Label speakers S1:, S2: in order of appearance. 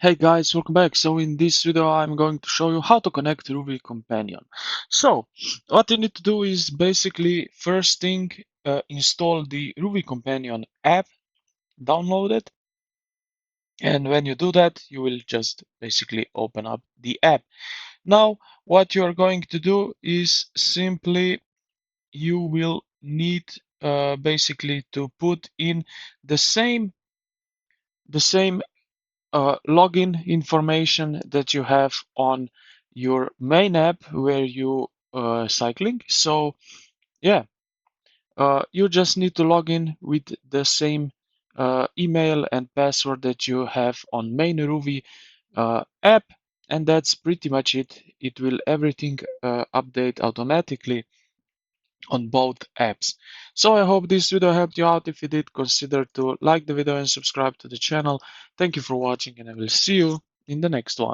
S1: Hey guys, welcome back. So in this video I'm going to show you how to connect Rouvy companion. So what you need to do is basically first thing install the Rouvy companion app, download it, and when you do that you will just basically open up the app. Now what you are going to do is simply you will need basically to put in the same login information that you have on your main app where you cycling. So yeah, you just need to log in with the same email and password that you have on main Rouvy app, and that's pretty much it. It will everything update automatically on both apps. So I hope this video helped you out. If you did, consider to like the video and subscribe to the channel. Thank you for watching, and I will see you in the next one.